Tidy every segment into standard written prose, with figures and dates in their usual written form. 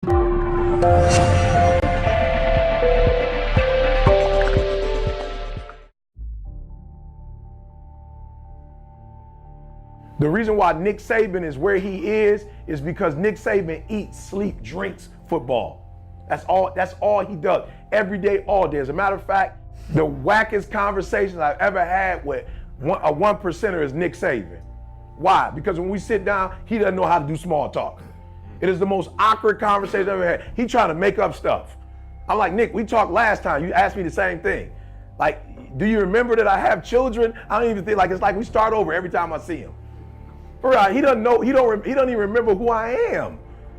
The reason why Nick Saban is where he is because Nick Saban eats, sleeps, drinks football. That's all he does. Every day, all day. As a matter of fact, the wackest conversations I've ever had with a one percenter is Nick Saban. Why? Because when we sit down, he doesn't know how to do small talk. It is the most awkward conversation I've ever had. He trying to make up stuff. I'm like, Nick, we talked last time. You asked me the same thing. Like, do you remember that I have children? I don't even think, like, it's like we start over every time I see him. For real, he doesn't know, he don't even remember who I am.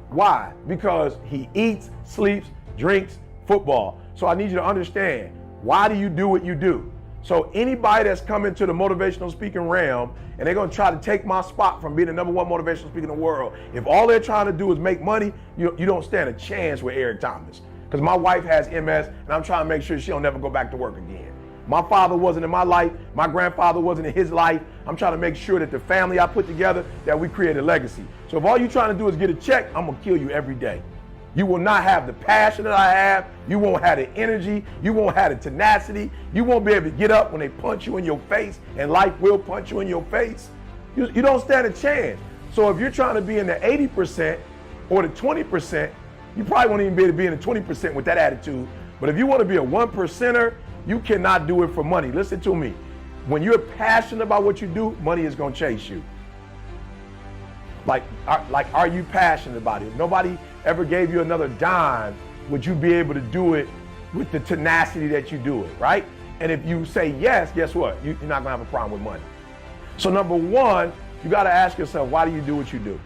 Why? Because he eats, sleeps, drinks football. So I need you to understand, why do you do what you do? So anybody that's coming to the motivational speaking realm and they're gonna try to take my spot from being the #1 motivational speaker in the world, if all they're trying to do is make money, you don't stand a chance with Eric Thomas. Because my wife has MS and I'm trying to make sure she don't never go back to work again. My father wasn't in my life, my grandfather wasn't in his life. I'm trying to make sure that the family I put together, that we create a legacy. So if all you're trying to do is get a check, I'm gonna kill you every day. You will not have the passion that I have. You won't have the energy. You won't have the tenacity. You won't be able to get up when they punch you in your face, and life will punch you in your face. You don't stand a chance. So if you're trying to be in the 80% or the 20%, you probably won't even be able to be in the 20% with that attitude. But if you want to be a 1%er, you cannot do it for money. Listen to me. When you're passionate about what you do, money is going to chase you. Are you passionate about it? If nobody ever gave you another dime, would you be able to do it with the tenacity that you do it, right? And if you say yes, guess what? You're not gonna have a problem with money. So number one, you gotta ask yourself, why do you do what you do?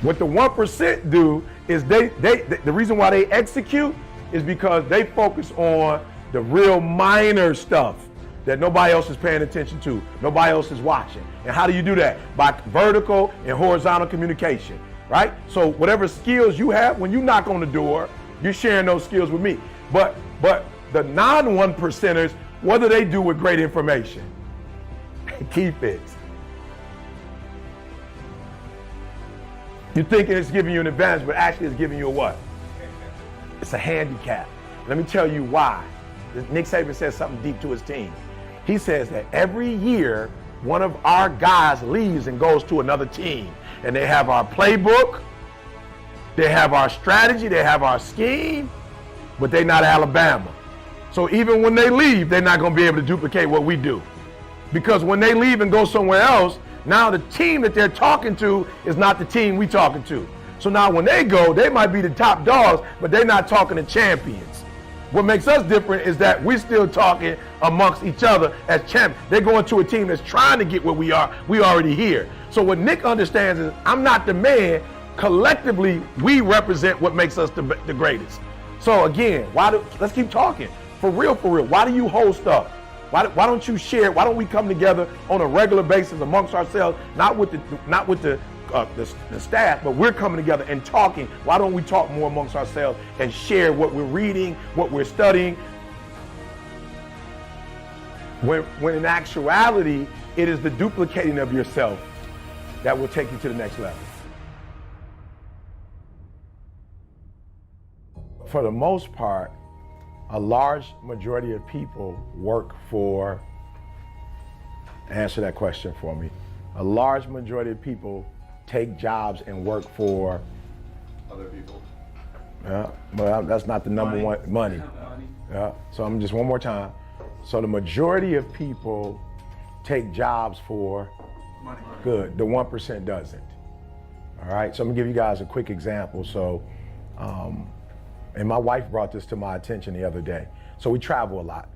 What the 1% do is the reason why they execute is because they focus on the real minor stuff that nobody else is paying attention to, nobody else is watching. And how do you do that? By vertical and horizontal communication, right? So whatever skills you have, when you knock on the door, you're sharing those skills with me. But the non-1%ers, what do they do with great information? Keep it. You're thinking it's giving you an advantage, but actually it's giving you a what? It's a handicap. Let me tell you why. Nick Saban says something deep to his team. He says that every year, one of our guys leaves and goes to another team. And they have our playbook, they have our strategy, they have our scheme, but they're not Alabama. So even when they leave, they're not gonna be able to duplicate what we do. Because when they leave and go somewhere else, now the team that they're talking to is not the team we talking to. So now when they go, they might be the top dogs, but they're not talking to champions. What makes us different is that we're still talking amongst each other as champions. They're going to a team that's trying to get where we are. We already here. So what Nick understands is I'm not the man. Collectively, we represent what makes us the greatest. So again, let's keep talking. For real, why do you host up? Why don't you share? Why don't we come together on a regular basis amongst ourselves, not with the staff, but we're coming together and talking. Why don't we talk more amongst ourselves and share what we're reading, what we're studying? When in actuality, it is the duplicating of yourself that will take you to the next level. For the most part, a large majority of people work for, answer that question for me. A large majority of people take jobs and work for other people. Yeah, but that's not the number one, money. Yeah, so I'm just one more time. So the majority of people take jobs for Money. Good, the 1% doesn't. All right, so I'm gonna give you guys a quick example. So, and my wife brought this to my attention the other day. So we travel a lot.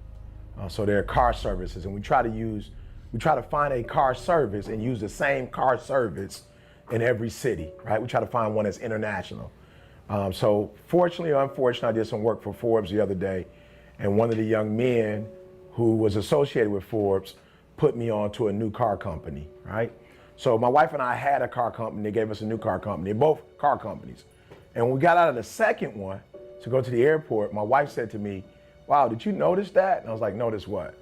So there are car services, and we try to find a car service and use the same car service in every city, right? We try to find one that's international. So fortunately or unfortunately, I did some work for Forbes the other day, and one of the young men who was associated with Forbes put me on to a new car company, right? So my wife and I had a car company. They gave us a new car company. They're both car companies. And when we got out of the second one to go to the airport, my wife said to me, wow, did you notice that? And I was like, notice what?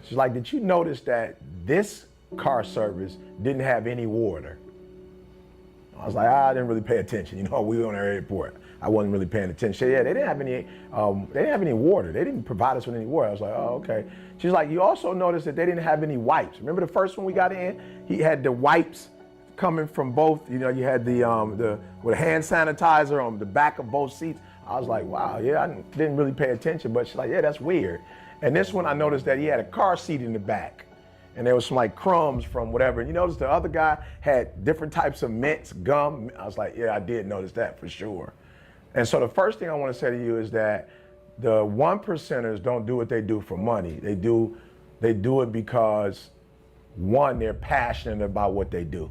She's like, did you notice that this car service didn't have any water? I was like, I didn't really pay attention. You know, we were on the airport. I wasn't really paying attention. She said, yeah, they didn't have any water. They didn't provide us with any water. I was like, oh, okay. She's like, you also noticed that they didn't have any wipes. Remember the first one we got in? He had the wipes coming from both. You know, you had the with hand sanitizer on the back of both seats. I was like, wow, yeah, I didn't really pay attention. But she's like, yeah, that's weird. And this one, I noticed that he had a car seat in the back. And there was some like crumbs from whatever. And you notice the other guy had different types of mints, gum. I was like, yeah, I did notice that for sure. And so the first thing I want to say to you is that the 1%ers don't do what they do for money. They do it because, one, they're passionate about what they do,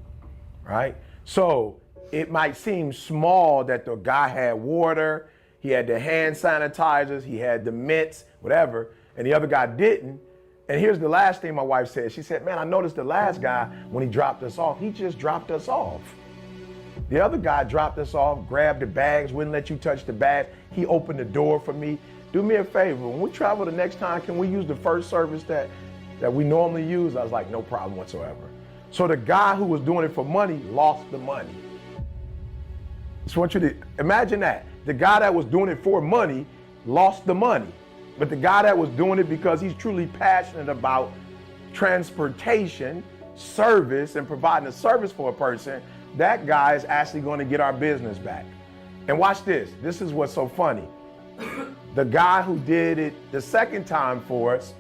right? So it might seem small that the guy had water, he had the hand sanitizers, he had the mints, whatever, and the other guy didn't. And here's the last thing my wife said. She said, man, I noticed the last guy, when he dropped us off, he just dropped us off. The other guy dropped us off, grabbed the bags, wouldn't let you touch the bags. He opened the door for me. Do me a favor, when we travel the next time, can we use the first service that we normally use? I was like, no problem whatsoever. So the guy who was doing it for money lost the money. Just want you to imagine that. The guy that was doing it for money lost the money. But the guy that was doing it because he's truly passionate about transportation, service, and providing a service for a person, that guy is actually going to get our business back. And watch this. This is what's so funny. The guy who did it the second time for us,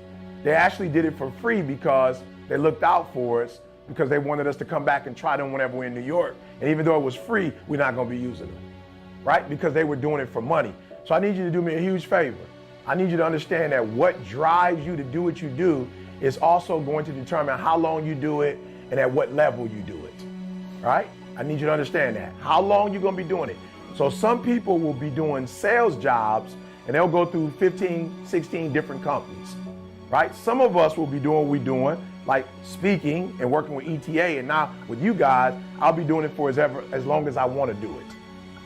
they actually did it for free because they looked out for us, because they wanted us to come back and try them whenever we're in New York. And even though it was free, we're not going to be using them, right? Because they were doing it for money. So I need you to do me a huge favor. I need you to understand that what drives you to do what you do is also going to determine how long you do it and at what level you do it, right? I need you to understand that. How long you're going to be doing it. So some people will be doing sales jobs and they'll go through 15, 16 different companies, right? Some of us will be doing what we're doing, like speaking and working with ETA, and now with you guys, I'll be doing it for as long as I want to do it.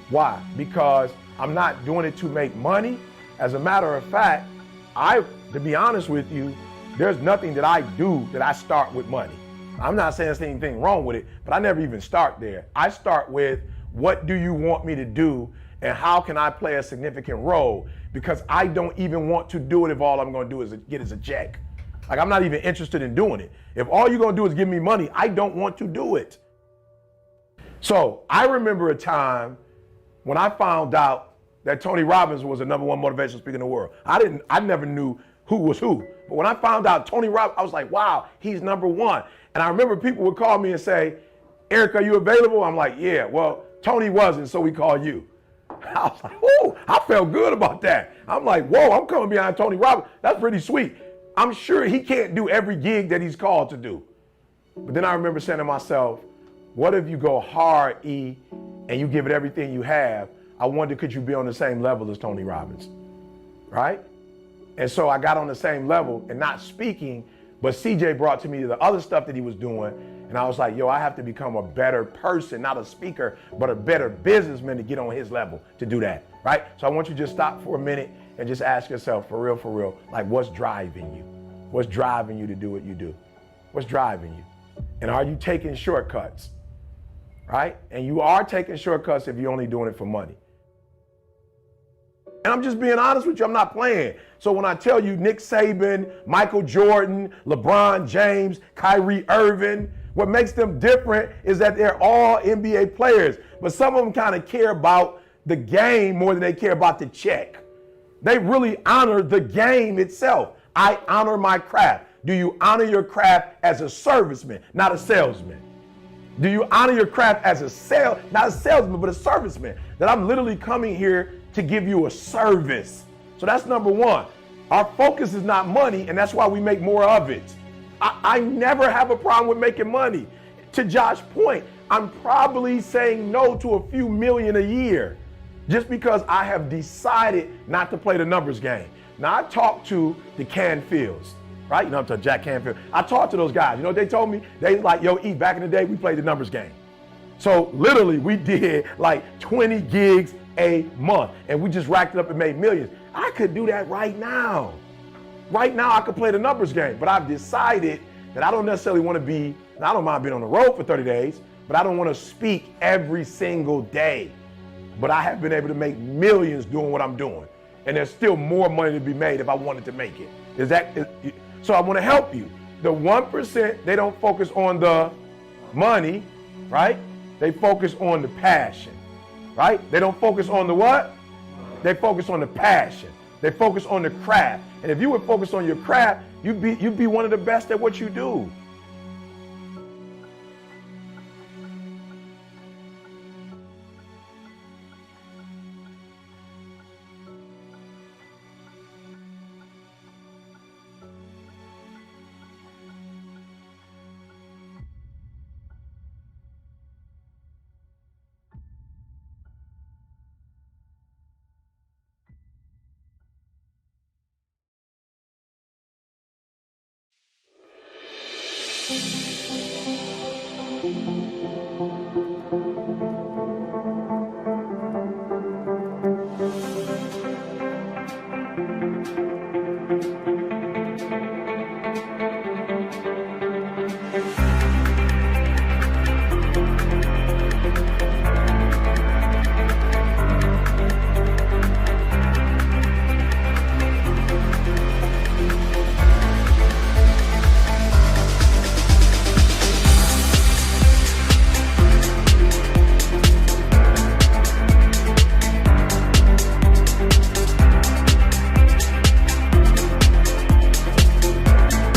Why? Because I'm not doing it to make money. As a matter of fact, to be honest with you, there's nothing that I do that I start with money. I'm not saying there's anything wrong with it, but I never even start there. I start with, what do you want me to do and how can I play a significant role? Because I don't even want to do it if all I'm going to do is get is a check. Like, I'm not even interested in doing it. If all you're going to do is give me money, I don't want to do it. So I remember a time when I found out that Tony Robbins was the #1 motivational speaker in the world. I never knew who was who. But when I found out Tony Robbins, I was like, wow, he's #1. And I remember people would call me and say, Eric, are you available? I'm like, yeah, well, Tony wasn't, so we call you. I was like, whoa, I felt good about that. I'm like, whoa, I'm coming behind Tony Robbins. That's pretty sweet. I'm sure he can't do every gig that he's called to do. But then I remember saying to myself, what if you go hard, E, and you give it everything you have? I wonder, could you be on the same level as Tony Robbins, right? And so I got on the same level, and not speaking, but CJ brought to me the other stuff that he was doing. And I was like, yo, I have to become a better person, not a speaker, but a better businessman to get on his level to do that, right? So I want you to just stop for a minute and just ask yourself, for real, like, what's driving you? What's driving you to do what you do? What's driving you? And are you taking shortcuts, right? And you are taking shortcuts if you're only doing it for money. And I'm just being honest with you, I'm not playing. So when I tell you Nick Saban, Michael Jordan, LeBron James, Kyrie Irving, what makes them different is that they're all NBA players. But some of them kind of care about the game more than they care about the check. They really honor the game itself. I honor my craft. Do you honor your craft as a serviceman, not a salesman? Do you honor your craft as not a salesman, but a serviceman? That I'm literally coming here to give you a service. So that's #1. Our focus is not money, and that's why we make more of it. I never have a problem with making money. To Josh's point, I'm probably saying no to a few million a year just because I have decided not to play the numbers game. Now, I talk to the Canfields. right? You know, I'm talking Jack Canfield. I talked to those guys. You know what they told me? They was like, yo, E, back in the day, we played the numbers game. So literally, we did like 20 gigs a month, and we just racked it up and made millions. I could do that right now. Right now, I could play the numbers game, but I've decided that I don't necessarily want to be, and I don't mind being on the road for 30 days, but I don't want to speak every single day. But I have been able to make millions doing what I'm doing. And there's still more money to be made if I wanted to make it. So I want to help you. The 1%, they don't focus on the money, right? They focus on the passion, right? They don't focus on the what? They focus on the passion. They focus on the craft. And if you would focus on your craft, you'd be one of the best at what you do.